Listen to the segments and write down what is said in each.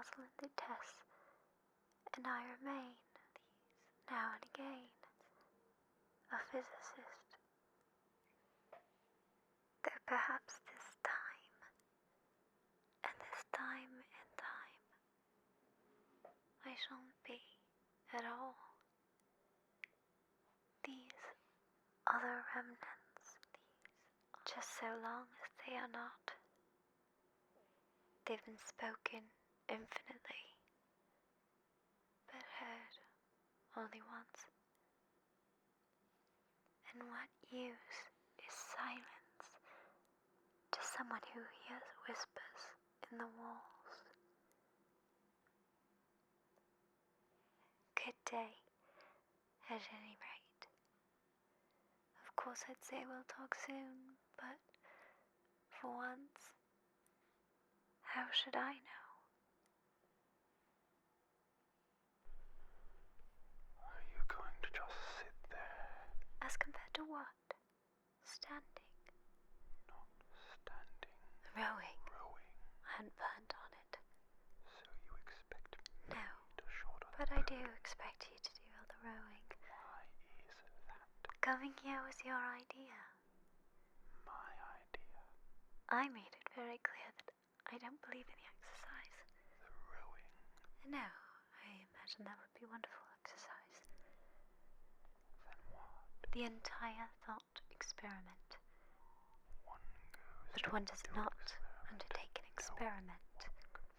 Robert Lutece, and I remain, now and again, a physicist. Though perhaps this time, and this time in time, I shan't be at all. These other remnants, just so long as they are not. They've been spoken infinitely, but heard only once. And what use is silence to someone who hears whispers in the walls? Good day, at any rate. Of course I'd say we'll talk soon, but for once, how should I know? Are you going to just sit there? As compared to what? Standing. Not standing. Rowing. Rowing. I hadn't planned on it. So you expect me No, to shorten but the I boat? do expect you to do all the rowing. Why is that Coming here was your idea. my idea? I made it very clear that I don't believe in the exercise. The rowing. No, I imagine that would be wonderful exercise. Then what? The entire thought experiment. One goes But to one does do not experiment, undertake an experiment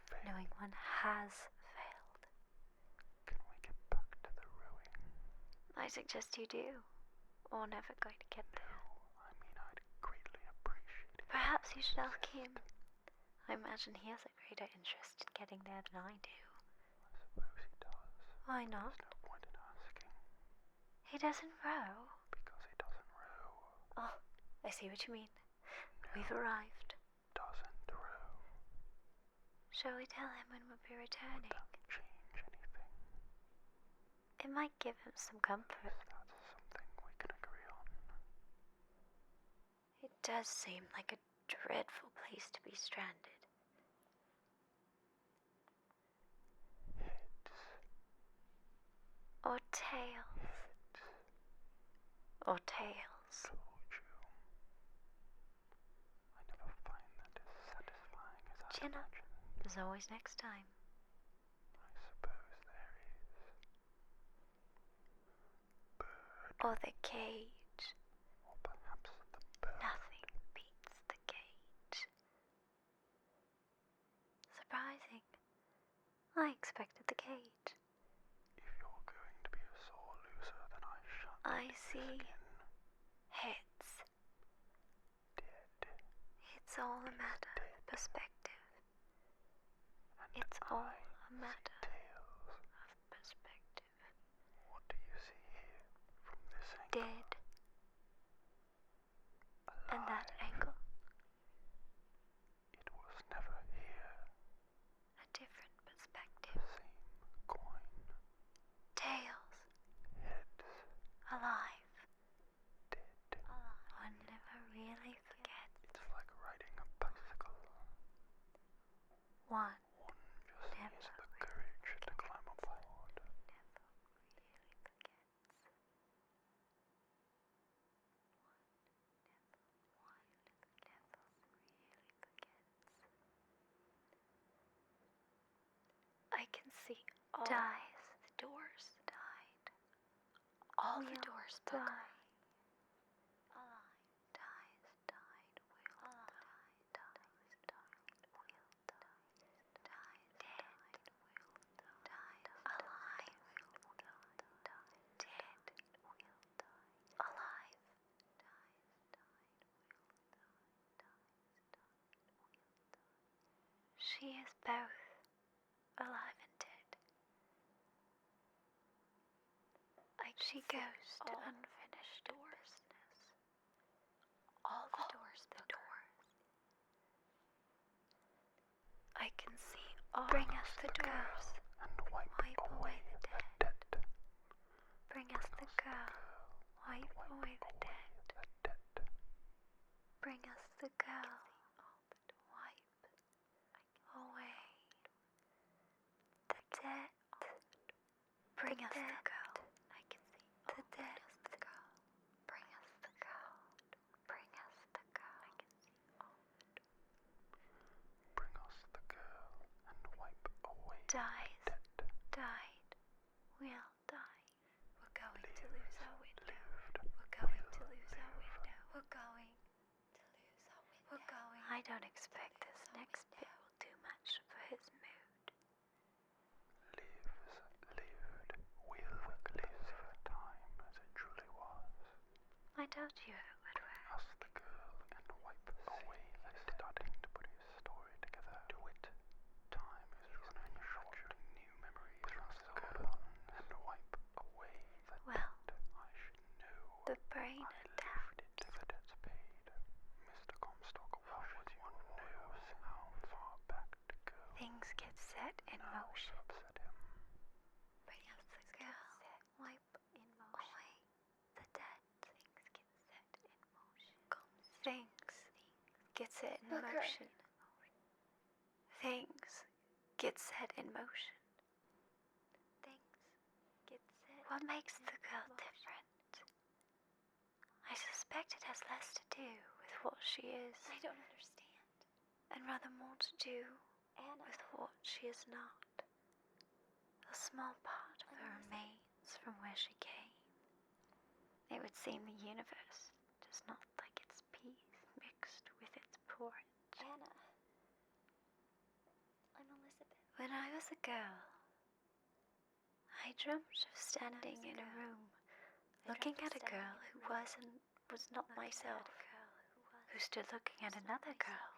fail. knowing one has failed. Can we get back to the rowing? I suggest you do, or never going to get there. No, I mean I'd greatly appreciate it. Perhaps you should ask him. I imagine he has a greater interest in getting there than I do. I suppose he does. Why not? There's no point in asking. He doesn't row. Because he doesn't row. Oh, I see what you mean. No, We've arrived. doesn't row. Shall we tell him when we'll be Would returning? that change anything? It might give him some comfort. That's something we can agree on. It does seem like a dreadful place to be stranded. Heads. Or tails. Heads. Or tails. Told you. I never find that as satisfying as I Chin up. imagined. There's always next time. I suppose there is. Bird. Or the cage. Or perhaps the bird. Nothing beats the cage. Surprising. I expected the cage. If you're going to be a sore loser, then I shan't. I see. Skin. Heads. Dead. It's all a matter of perspective. And It's all I a matter see tails. of perspective. What do you see here from this angle? Dead. Alive. And that angle. It was never here. A different The perspective. same coin. Tails. Heads. Alive. Dead. One never really forgets. It's like riding a bicycle. One One just never needs the courage to climb aboard. never really forgets. One never really forgets. I can see all the doors died. All the doors broke. Dies, died, will die, dies, died, will die, dead, will die, alive, will die, dead, will die, alive, dies, died, will die, will die. She is both alive and dead. She goes to unfinished business. All the doors. I can see all. Bring us the girls. And wipe away the dead. Bring us the girl. Wipe away the dead. The dead. Bring us the girl. Wipe away Bring us the girl. I can see. The dead. The girl. Bring us the girl. Bring us the girl. I can see. Bring us the girl and wipe away Dies. the dead. Died. We'll die. We're going to Lived, lose our window. lived, We're going will to lose our live. window. We're going to lose our window. We're going. I don't expect this next bit will do much for his mood. Lives, lived, will live. Time as it truly was. I told you it would work. Us the girl and wipe away the dead. Starting to put his story together. Do it. Time is running short. New memories. Bring us the girl and wipe away the Well, dead. I should know. the brain I attack. lived it. The debt's paid. Mr. Comstock, how should one knows how far back to go? Things get set in Now motion. we upset him. Bring us the girl. Wipe in motion. Away the dead. Things get set in motion. Things get set in motion. Things get set in motion. Things get set. What makes the girl different? I suspect it has less to do with what she is. I don't understand. And rather more to do with what she is not. A small part of her remains from where she came. It would seem the universe does not like its peace mixed with its porridge. Anna. I'm Elizabeth. When I was a girl, I dreamt of standing in a room, looking at a girl who was not myself, who stood looking at another girl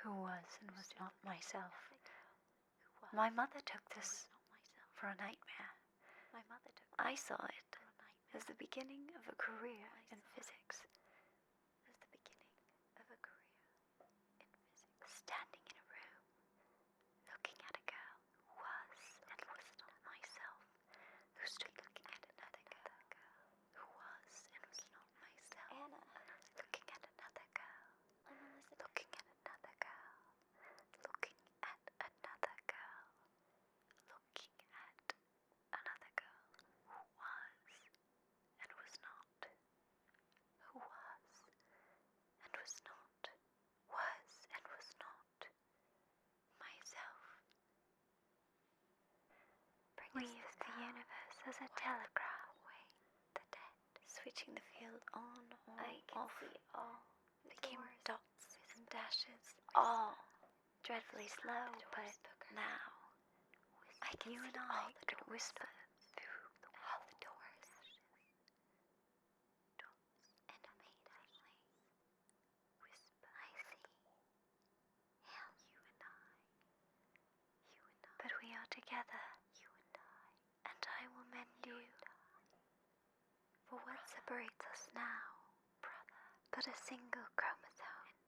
who was and was not myself. My mother took this for a nightmare. I saw it as the beginning of a career in physics. Standing in a room, looking at a girl who was and was not myself, who stood looking at another girl who was and was not myself. Anna. Looking at another girl. I'm Elizabeth. Looking at another girl. Looking at another girl. Looking at another girl who was and was not. Who was and was not. Was and was not myself. We use the universe as a telegraph. The dead. Switching the field on or off. Became dots and dashes. All dreadfully slow, but now you and I could whisper through all the doors. Dots and immediately whisper. I see. And you and I. But we are together. You and I will mend you. For what separates us now? Brother. But a single chromosome.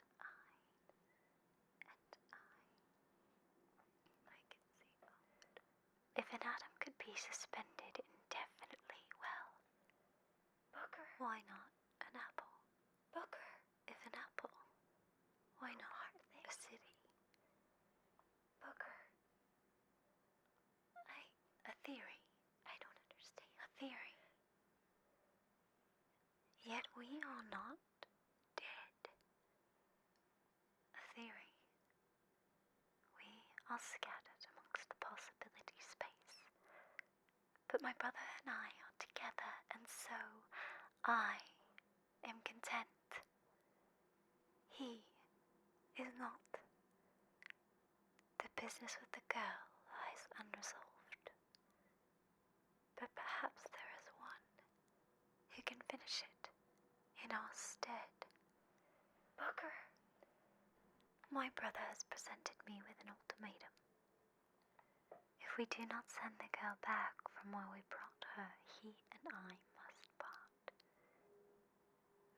I can see. If an atom could be suspended indefinitely, well, Booker. Why not an apple? Booker. If an apple, why not a city? Booker. A theory. I don't understand. A theory. Yet we are not dead. A theory. We are scattered amongst the possibility space. But my brother and I are together, and so I am content. He is not. The business with the girl lies unresolved. But perhaps there is one who can finish it in our stead. Booker. My brother has presented me with an ultimatum. If we do not send the girl back from where we brought her, he and I must part.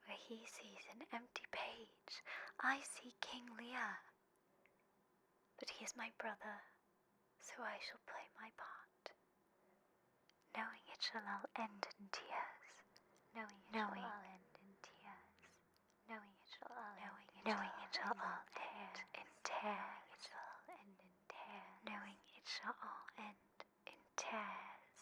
Where he sees an empty page, I see King Lear. But he is my brother, so I shall play my part, knowing it shall all end in tears. Knowing it shall all end in tears. Knowing it shall all end in tears. Knowing it shall all end in tears. Knowing it shall all end in tears.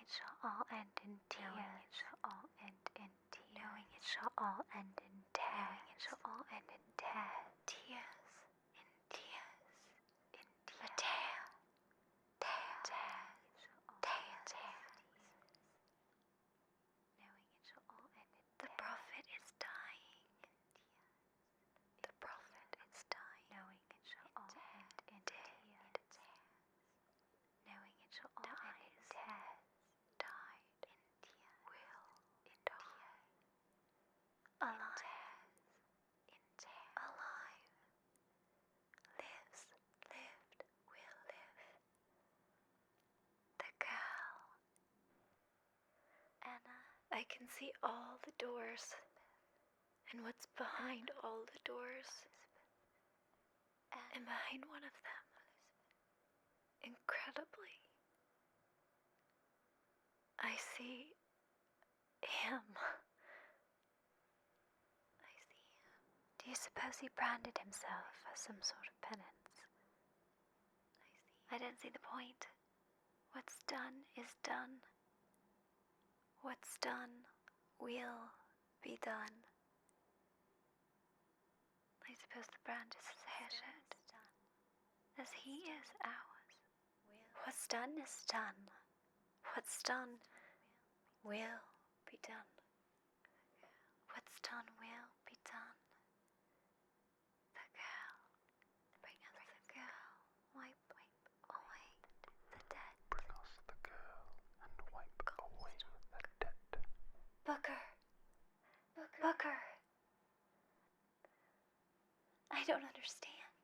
it shall all end in tears. Knowing it shall all end in tears. Knowing it shall all end in tears. Knowing it shall all end in tears. Tears. In tears. In tears. A tear. Tear. Tears. Knowing it shall all end in tears. The prophet is dying. The prophet is dying. Knowing it shall all end in tears. Knowing it shall all end in tears. Died in tears. Will in tears. Alive. In tears. Alive. Lives. Lived. Will live. The girl. Anna. I can see all the doors. And what's behind all the doors. And behind one of them, incredibly, I see him. I see him. Do you suppose he branded himself as some sort of penance? I don't see the point. What's done is done. What's done will be done. I suppose the brand is his hairshut, as he is ours. What's done is done. What's done will be done. What's done will be done. The girl. Bring us the girl. Wipe away the dead. Bring us the girl and wipe away the dead. Booker. Booker. I don't understand.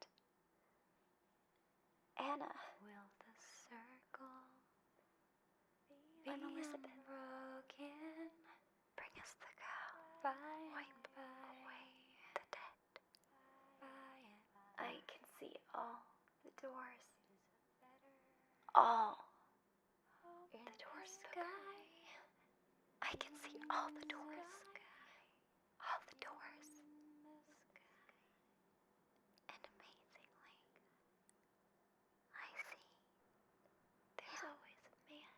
Anna. Will the circle be unbroken? Bring us the girl. Wipe away the dead. I can see all the doors. All the doors. I can see all the doors. All the doors. And amazingly, I see there's always a man.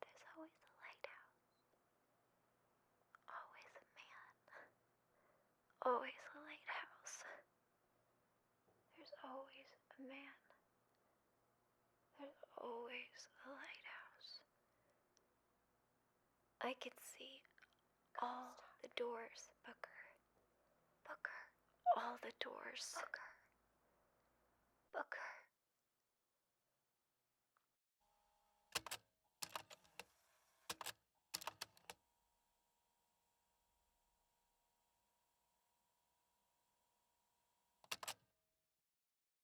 There's always a lighthouse. Always a man. Always a lighthouse. There's always a man. There's always a lighthouse. I can see all the doors, Booker. Booker. All the doors. Booker. Booker.